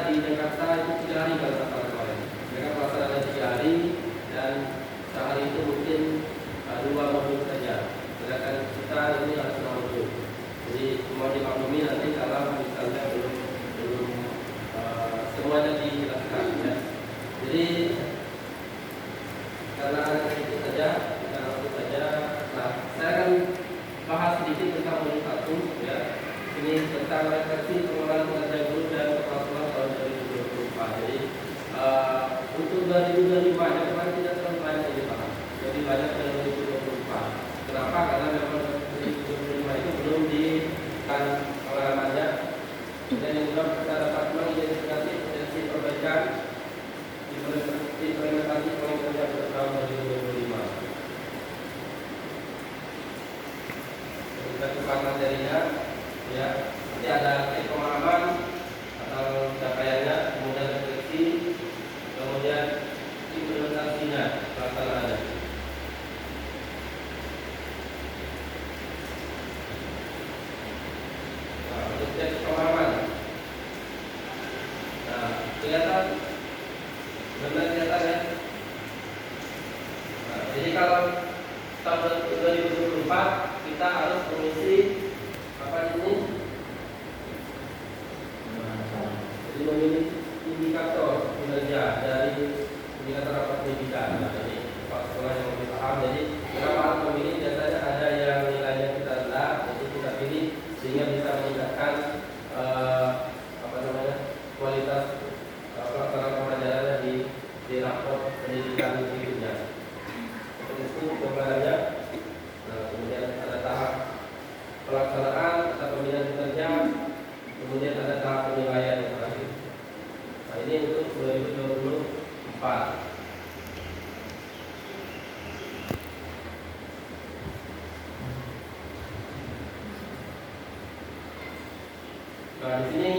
di Jakarta itu 3 hari kalau nggak salah kemarin. Mereka pelaksanaan 3 hari dan sehari itu mungkin 2 modul saja. Sedangkan kita ini harus 6 modul. Jadi semua dimaklumi nanti kalau misalnya belum semuanya dijelaskan ya. Jadi karena itu saja, kita langsung saja. Nah, saya akan bahas sedikit tentang modul 1 ya. Ini tentang refleksi pengelolaan kinerja guru dan kepala sekolah tahun 2024. Jadi untuk 2025 yang kemarin tidak terlalu banyak yang dibahas, lebih banyak dari 2024. Kenapa? Karena memang 2025 itu belum dikan pengalamannya. Dan yang kedua kita dapat mengidentifikasi potensi perbaikan implementasi pengelolaan kinerja tahun 2025. Kita buka materinya. Ya, nanti ada pemahaman atau capaiannya, kemudian refleksi, kemudian implementasinya, pelaksanaannya. Nah, untuk cek pemahaman. Nah, kelihatan, benar kelihatan ya. Nah, jadi kalau tahun 2024 kita harus mengisi apa ini? Jadi memilih indikator kinerja dari indikator rapat pendidikan. Nah, ini kepala sekolah yang lebih paham. Jadi kenapa harus memilih? Biasanya ada yang nilainya kita rendah, jadi kita pilih sehingga bisa meningkatkan kualitas pelaksanaan pembelajarannya di rapor pendidikan berikutnya. Seperti itu gambarannya. Nah, kemudian ada tahap pelaksanaan atau pembinaan kinerja, kemudian ada tahap penilaian yang terakhir. Nah, ini untuk 2024. Nah, di sini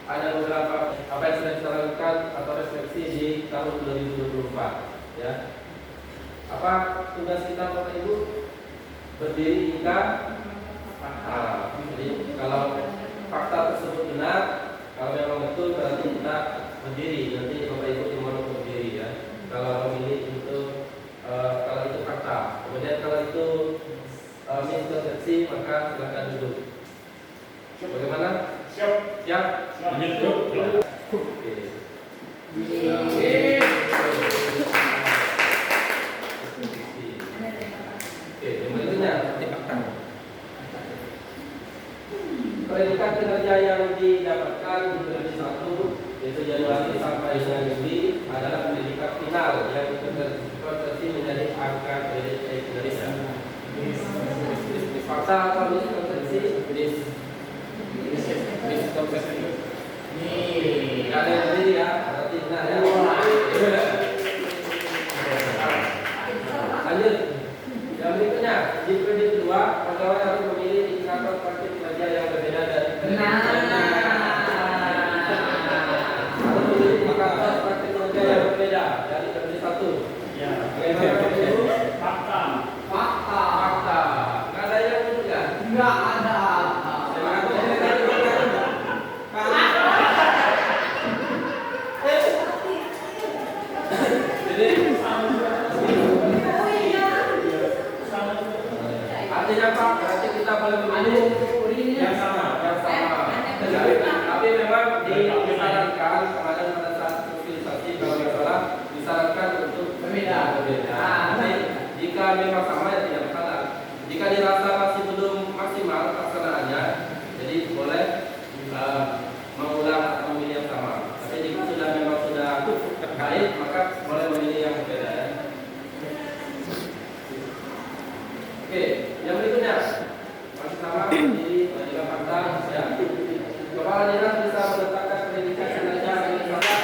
ada beberapa apa yang sudah kita lakukan atau refleksi di tahun 2024. Ya, apa tugas kita Bapak Ibu? Berdiri hingga fakta. Jadi kalau fakta tersebut benar, kalau memang betul berarti kita berdiri. Nanti Bapak Ibu dimana berdiri ya. Kalau memilih untuk kalau itu fakta. Kemudian kalau itu misinterpretasi maka silakan duduk. Bagaimana? Siap. Siap. Lanjut. Oke. Predikat kinerja yang didapatkan di periode 1 yaitu Januari sampai dengan Juli adalah predikat final yang dikonversi menjadi angka predikat kinerja. Fakta atau miskonversi? Miskonversi. Ini ada yang berdiri ya, berarti benar ya. Lanjut. Yang berikutnya di periode kedua pegawai harus memilih indikator praktik kinerja yang berbeda dari harus memilih indikator praktik kinerja yang berbeda dari periode 1. Ya. Bagaimana itu? Fakta. Nggak ada yang juga. Nggak ada. Artinya apa? Berarti kita boleh memilih yang sama. Tapi memang disarankan pada saat sosialisasi kalau nggak salah disarankan untuk berbeda. Nanti jika memang sama ya tidak masalah. Jika dirasa masih belum maksimal pelaksanaannya, jadi boleh mengulang atau memilih yang sama. Tapi jika memang sudah baik maka boleh memilih yang berbeda ya. Oke, yang berikutnya masih sama berdiri juga fakta ya. Kepala dinas bisa meletakkan predikat kinerja ini pada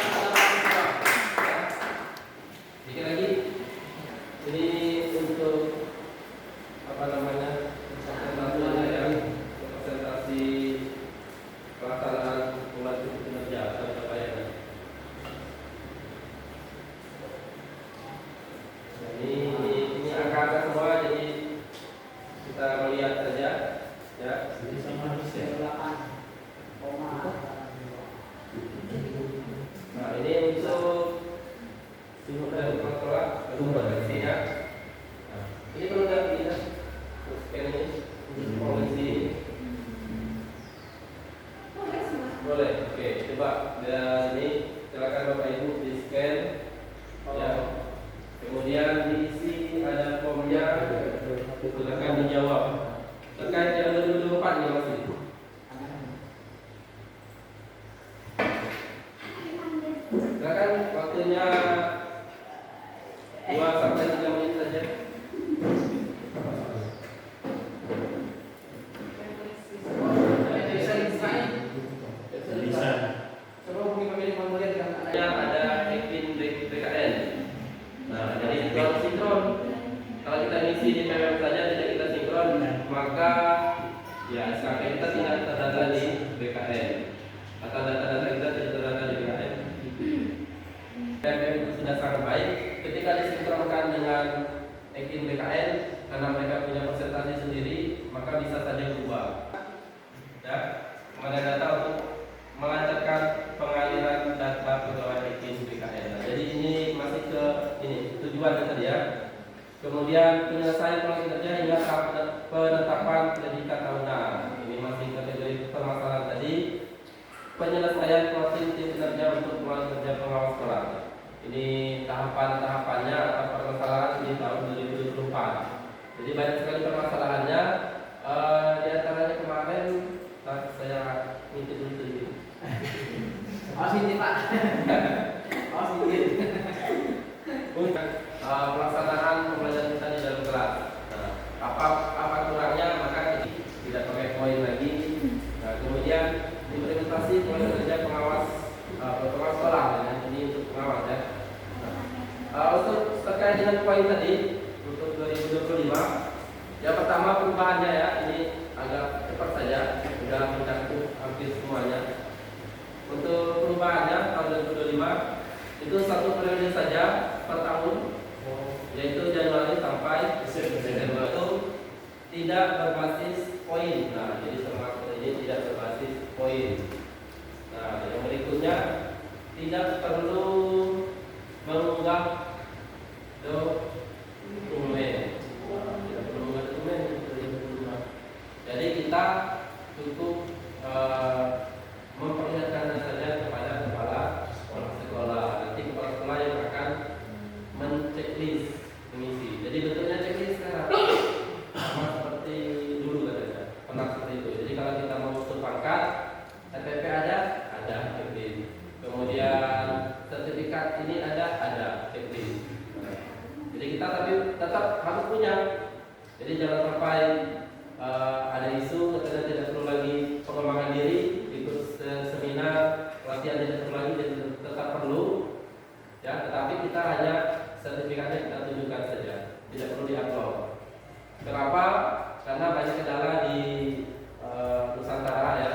dikit lagi. Ini untuk presentasi pelaksanaan pembantu kinerja atau capaian. Ini angka-angka semua, jadi kita melihat saja ya. Jadi sama 8,8. Nah, ini untuk dan kepala sekolah, isinya. Nah, ini perlu nggak bisa scan ini untuk polisi? Boleh. Oke, coba dan ini silakan Bapak Ibu di scan. Ya. Kemudian diisi ada formnya, silakan dijawab. Terkait yang 2024 nih masih. Silakan waktunya 2 sampai 3 menit saja. Ada Ekin BKN. Nah, jadi kalau sinkron, kalau kita ngisi di PWM saja tidak kita sinkron, maka ya SKP kita tidak terdata di BKN atau data-data kita tidak terdata di BKN. PWM itu sudah sangat baik. Ketika disinkronkan dengan Ekin BKN, karena mereka punya presentasi sendiri, maka bisa saja berubah. Ya, mengenai data untuk melancarkan pengaliran data pegawai Ekin BKN. Nah, jadi ini masih ke ini tujuan tadi ya. Kemudian penyelesaian proyek kerja hingga tahap penetapan predikat tahunan. Ini masih kategori permasalahan tadi. Penyelesaian proses kinerja untuk proyek kerja pengawas sekolah. Ini tahapan-tahapannya atau permasalahan di tahun 2024. Jadi banyak sekali permasalahannya. Di antaranya kemarin saya ngintip dulu sedikit. Sini Pak. Sini. Pelaksanaan pembelajaran kita di dalam kelas. Nah, apa kurangnya maka tidak pakai poin lagi. Nah, kemudian implementasi poin kerja pengawas sekolah ya. Ini untuk pengawas ya. Untuk terkait dengan poin tadi untuk 2025, yang pertama perubahannya ya, ini agak cepat saja, sudah mencakup hampir semuanya. Untuk perubahannya tahun 2025 itu satu periode saja per tahun, yaitu Januari sampai Desember itu tidak berbasis poin. Nah, jadi semua ini tidak berbasis poin. Nah, yang berikutnya tidak perlu mengunggah dokumen. Tidak perlu mengunggah dokumen. Jadi kita cukup memperlihatkan saja kepada kepala sekolah. Nanti kepala sekolah yang akan menceklis mengisi. Jadi bentuknya checklist sekarang sama seperti dulu katanya. Pernah seperti itu. Jadi kalau kita mau usul pangkat, SPP ada checklist. Kemudian sertifikat ini ada checklist. Jadi kita tapi tetap harus punya. Jadi jangan sampai ada isu katanya tidak perlu lagi pengembangan diri, ikut seminar, latihan tidak perlu lagi, jadi tetap perlu. Ya, tetapi kita hanya sertifikatnya kita tunjukkan saja, tidak perlu diupload. Kenapa? Karena banyak kendala di Nusantara ya,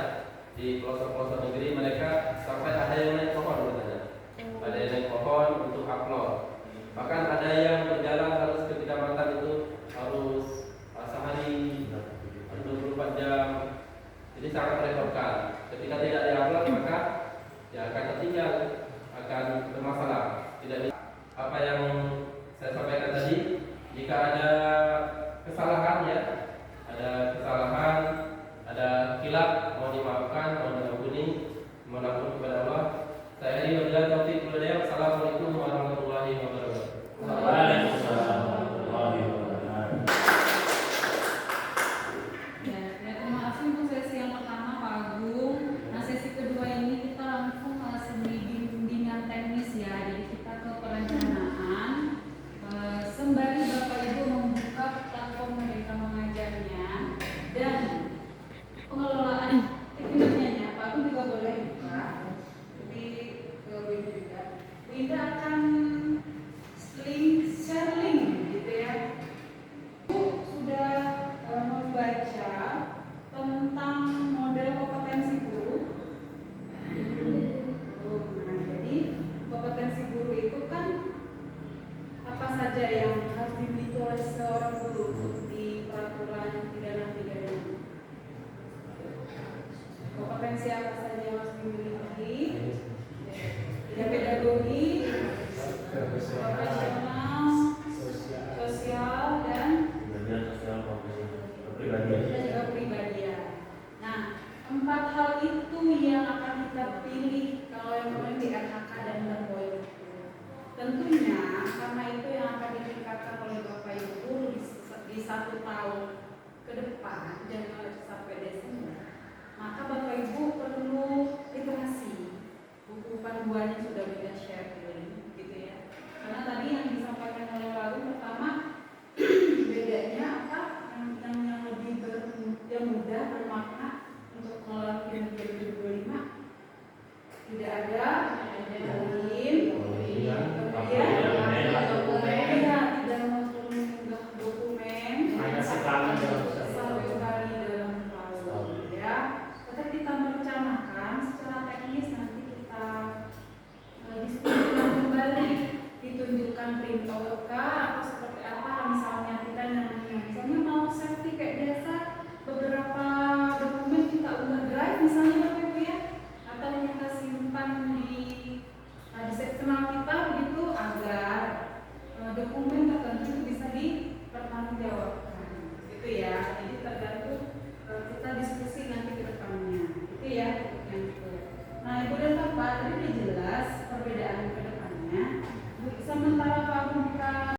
di pelosok-pelosok negeri mereka sampai ada yang naik pohon katanya, ada yang naik pohon untuk upload. Bahkan ada yang berjalan harus ke kecamatan itu harus sehari 24 jam, jadi sangat merepotkan. Ketika tidak diupload maka ya akan tertinggal, akan bermasalah. Tidak apa yang saya sampaikan tadi, jika ada kesalahan ya, ada kesalahan, ada khilaf, mau dimaafkan, mau diampuni, mohon ampun kepada Allah. Saya ini wabillahi taufiq wal hidayah. Assalamualaikum warahmatullahi wabarakatuh. Waalaikumsalam warahmatullahi wabarakatuh. Terima kasih untuk sesi yang pertama Pak Agung. Nah, sesi kedua ini kita langsung semi bimbingan teknis ya. Jadi kita ke perencanaan sembari Bapak Ibu membuka platform Merdeka Mengajarnya dan pengelolaan kinerjanya. Pak Agung juga boleh buka. Jadi ke Bu juga. Bu Indah akan share link gitu ya. Bu sudah membaca tentang model kompetensi guru. Nah, jadi kompetensi guru itu kan apa saja yang harus dimiliki oleh seorang guru di peraturan pidana. Kompetensi apa saja yang harus dimiliki? Tidak beda profesional, sosial, dan Kemudian sosial profesional dan kepribadian. juga pribadian. Nah, 4 hal itu yang akan kita pilih kalau yang kemarin di RHK dan Lemboy itu. Tentunya karena itu yang akan ditingkatkan oleh Bapak Ibu di 1 tahun ke depan, jangan sampai Desember. Maka Bapak Ibu perlu literasi. Buku panduannya sudah kita share gitu ya. Karena tadi yang disampaikan oleh Lalu pertama bedanya apa? Yang lebih yang mudah bermakna untuk mengelola kinerja 2025 tidak ada poin, kemudian tidak mengunggah dokumen Hanya sekali dalam setahun. satu kali dalam tahun ya. Tetap kita merencanakan secara teknis, nanti kita diskusikan kembali, ditunjukkan print out atau seperti apa misalnya kita misalnya mau safety kayak biasa beberapa dokumen kita unggah drive misalnya Bapak Ibu ya, atau kita simpan di eksternal kita begitu agar dokumen tertentu itu bisa dipertanggungjawabkan gitu ya. Jadi tergantung kita diskusi nanti ke depannya itu ya yang itu. Nah Ibu dan Bapak tadi udah jelas perbedaan ke depannya. Sementara Pak buka